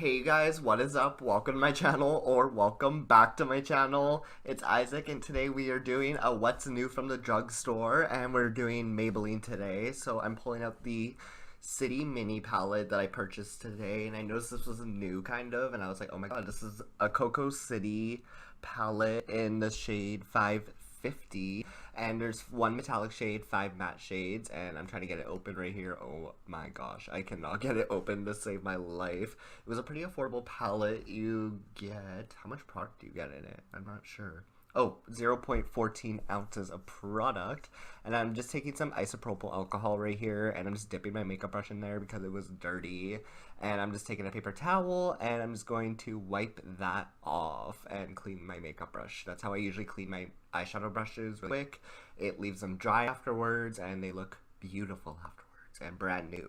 Hey guys, what is up? Welcome to my channel, or welcome back to my channel. It's Isaac, and today we are doing a what's new from the drugstore, and we're doing Maybelline today. So I'm pulling out the City Mini palette that I purchased today, and I noticed this was new kind of, and I was like, oh my god, this is a Cocoa City palette in the shade 550, and there's one metallic shade, 5 matte shades, and I'm trying to get it open right here. Oh my gosh, I cannot get it open to save my life. It was a pretty affordable palette. You get, how much product do you get in it? I'm not sure. Oh, 0.14 ounces of product, and I'm just taking some isopropyl alcohol right here, and I'm just dipping my makeup brush in there because it was dirty, and I'm just taking a paper towel, and I'm just going to wipe that off and clean my makeup brush. That's how I usually clean my eyeshadow brushes really quick. It leaves them dry afterwards, and they look beautiful afterwards, and brand new.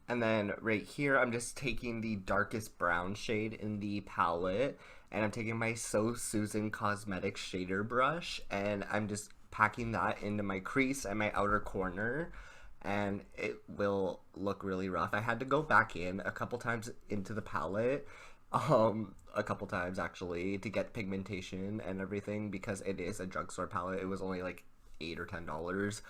And then right here, I'm just taking the darkest brown shade in the palette, and I'm taking my So Susan Cosmetics shader brush, and I'm just packing that into my crease and my outer corner, and it will look really rough. I had to go back in a couple times into the palette, a couple times actually, to get pigmentation and everything, because it is a drugstore palette. It was only like $8 or $10.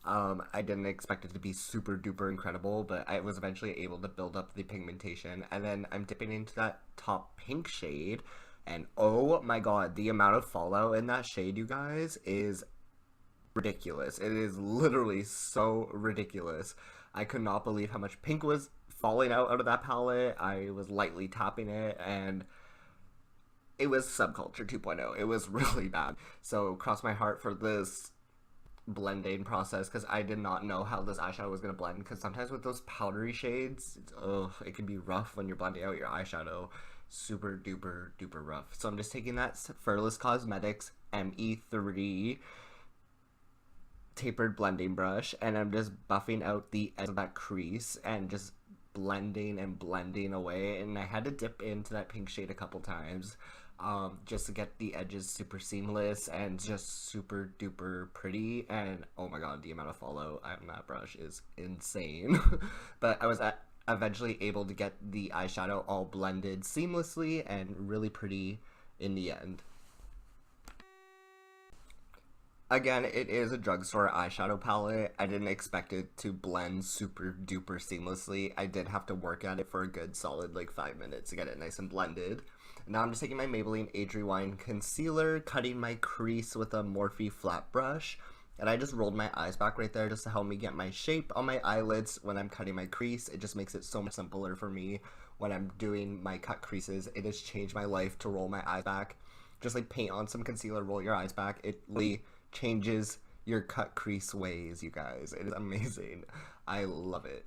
I didn't expect it to be super duper incredible, but I was eventually able to build up the pigmentation. And then I'm dipping into that top pink shade, and oh my god, the amount of fallout in that shade, you guys, is ridiculous. It is literally so ridiculous. I could not believe how much pink was falling out of that palette. I was lightly tapping it, and it was Subculture 2.0. It was really bad. So cross my heart for this blending process, because I did not know how this eyeshadow was going to blend, because sometimes with those powdery shades, it can be rough when you're blending out your eyeshadow. Super duper duper rough. So I'm just taking that Furless Cosmetics ME3 tapered blending brush, and I'm just buffing out the edge of that crease and just blending and blending away. And I had to dip into that pink shade a couple times, just to get the edges super seamless and just super duper pretty. And oh my god, the amount of fallout on that brush is insane. But I was eventually able to get the eyeshadow all blended seamlessly and really pretty in the end. Again, it is a drugstore eyeshadow palette. I didn't expect it to blend super duper seamlessly. I did have to work at it for a good solid like 5 minutes to get it nice and blended. Now I'm just taking my Maybelline Age Rewind concealer, cutting my crease with a Morphe flat brush, and I just rolled my eyes back right there just to help me get my shape on my eyelids when I'm cutting my crease. It just makes it so much simpler for me when I'm doing my cut creases. It has changed my life to roll my eyes back. Just like paint on some concealer, roll your eyes back. It really changes your cut crease ways, you guys. It is amazing. I love it.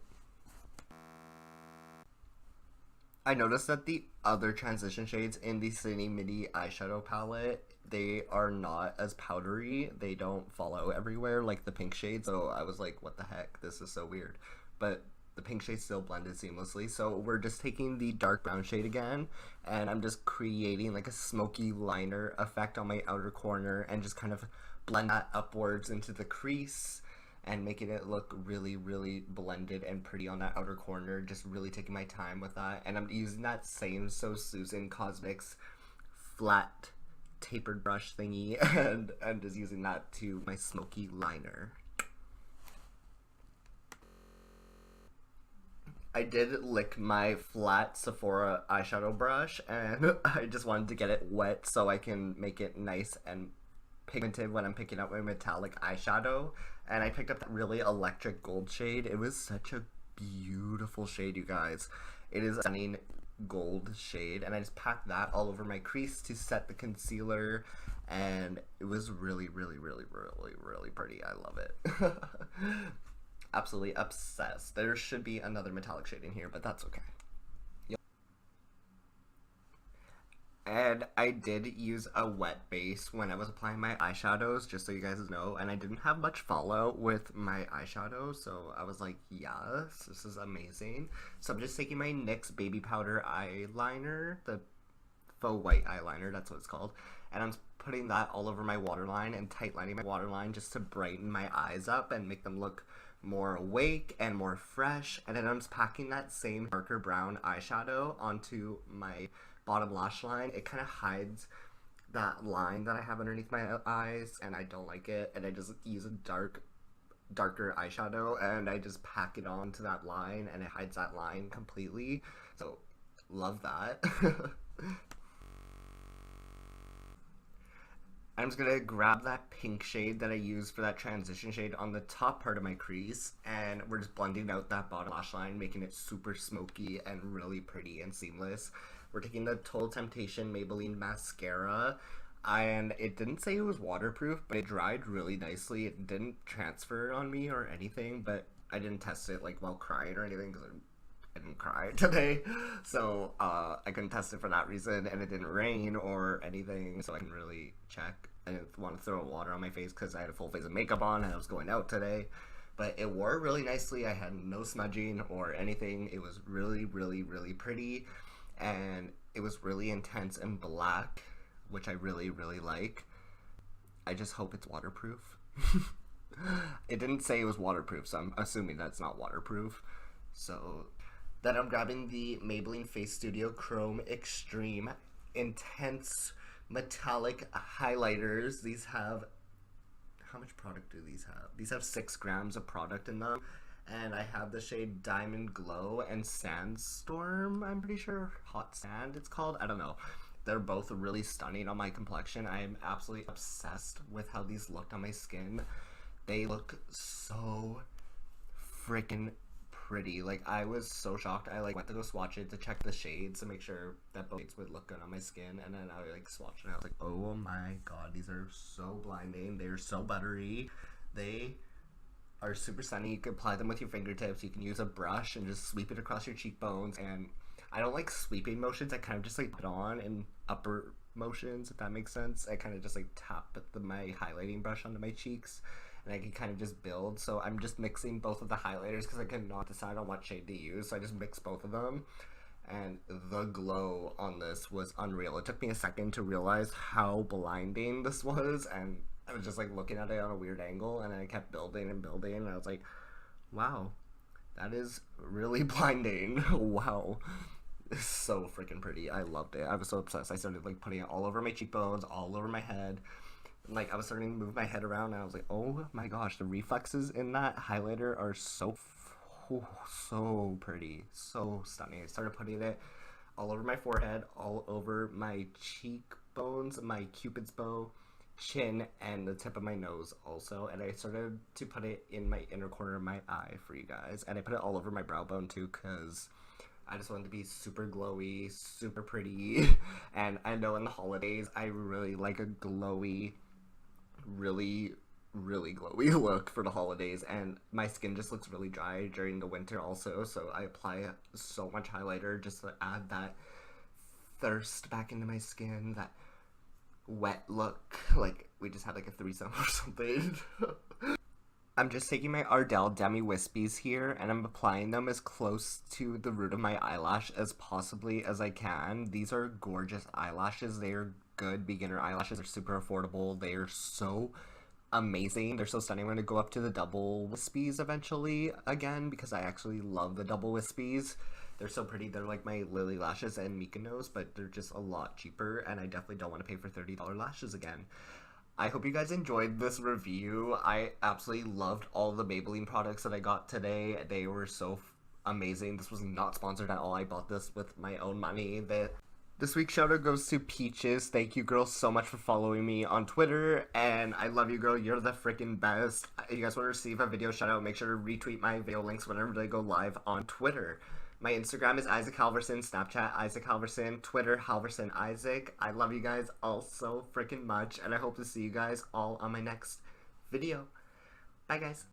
I noticed that the other transition shades in the City Mini eyeshadow palette, they are not as powdery. They don't fall out everywhere like the pink shade, so I was like, what the heck? This is so weird. But the pink shade still blended seamlessly, so we're just taking the dark brown shade again, and I'm just creating like a smoky liner effect on my outer corner, and just kind of blend that upwards into the crease and making it look really really blended and pretty on that outer corner. Just really taking my time with that, and I'm using that same So Susan Cosmetics flat tapered brush thingy, and I'm just using that to my smoky liner. I did lick my flat Sephora eyeshadow brush, and I just wanted to get it wet so I can make it nice and pigmented when I'm picking up my metallic eyeshadow. And I picked up that really electric gold shade. It was such a beautiful shade, you guys. It is a stunning gold shade, and I just packed that all over my crease to set the concealer, and it was really really really really really pretty. I love it. Absolutely obsessed. There should be another metallic shade in here, but that's okay. And I did use a wet base when I was applying my eyeshadows, just so you guys know, and I didn't have much fallout with my eyeshadow, so I was like, yes, this is amazing. So I'm just taking my NYX Baby Powder eyeliner, the faux white eyeliner, that's what it's called, and I'm putting that all over my waterline and tightlining my waterline just to brighten my eyes up and make them look more awake and more fresh. And then I'm just packing that same darker brown eyeshadow onto my bottom lash line. It kind of hides that line that I have underneath my eyes, and I don't like it. And I just use a darker eyeshadow, and I just pack it onto that line, and it hides that line completely. So love that. I'm just gonna grab that pink shade that I used for that transition shade on the top part of my crease, and we're just blending out that bottom lash line, making it super smoky and really pretty and seamless. We're taking the Total Temptation Maybelline mascara, and it didn't say it was waterproof, but it dried really nicely. It didn't transfer on me or anything, but I didn't test it like while crying or anything because I didn't cry today, so I couldn't test it for that reason, and it didn't rain or anything, so I can really check. I didn't want to throw water on my face because I had a full face of makeup on and I was going out today, but it wore really nicely. I had no smudging or anything. It was really, really, really pretty, and it was really intense and black, which I really, really like. I just hope it's waterproof. It didn't say it was waterproof, so I'm assuming that's not waterproof. So then I'm grabbing the Maybelline Face Studio Chrome Extreme Intense Metallic Highlighters. These have, how much product do these have? These have 6 grams of product in them. And I have the shade Diamond Glow and Sandstorm, I'm pretty sure. Hot Sand it's called. I don't know. They're both really stunning on my complexion. I am absolutely obsessed with how these looked on my skin. They look so freaking pretty. Like, I was so shocked. I like went to go swatch it to check the shades to make sure that both shades would look good on my skin, and then I like swatched it and I was like, oh my god, these are so blinding. They're so buttery. They are super sunny. You can apply them with your fingertips. You can use a brush and just sweep it across your cheekbones, and I don't like sweeping motions. I kind of just like put on in upper motions, if that makes sense. I kind of just like tap my highlighting brush onto my cheeks, and I can kind of just build. So I'm just mixing both of the highlighters because I cannot decide on what shade to use, so I just mix both of them, and the glow on this was unreal. It took me a second to realize how blinding this was, and I was just like looking at it on a weird angle, and I kept building and building, and I was like, wow, that is really blinding. Wow. It's so freaking pretty. I loved it. I was so obsessed. I started like putting it all over my cheekbones, all over my head. Like, I was starting to move my head around, and I was like, oh my gosh, the reflexes in that highlighter are so pretty, so stunning. I started putting it all over my forehead, all over my cheekbones, my cupid's bow, chin, and the tip of my nose also. And I started to put it in my inner corner of my eye for you guys, and I put it all over my brow bone too, because I just wanted to be super glowy, super pretty. And I know in the holidays I really like a glowy, really glowy look for the holidays, and my skin just looks really dry during the winter also, so I apply so much highlighter just to add that thirst back into my skin, that wet look, like we just had like a threesome or something. I'm just taking my Ardell DEMI Wispies here, and I'm applying them as close to the root of my eyelash as possibly as I can. These are gorgeous eyelashes. They are good beginner eyelashes. They're super affordable. They are so amazing. They're so stunning. I'm going to go up to the double wispies eventually again, because I actually love the double wispies. They're so pretty. They're like my Lily lashes and Mykonos, but they're just a lot cheaper, and I definitely don't want to pay for $30 lashes again. I hope you guys enjoyed this review. I absolutely loved all the Maybelline products that I got today. They were so amazing. This was not sponsored at all. I bought this with my own money. This week's shout out goes to Peaches. Thank you, girl, so much for following me on Twitter, and I love you, girl. You're the freaking best. If you guys want to receive a video shout out, make sure to retweet my video links whenever they go live on Twitter. My Instagram is Isaac Halvorsen, Snapchat Isaac Halvorsen, Twitter Halvorsen Isaac. I love you guys all so freaking much, and I hope to see you guys all on my next video. Bye, guys.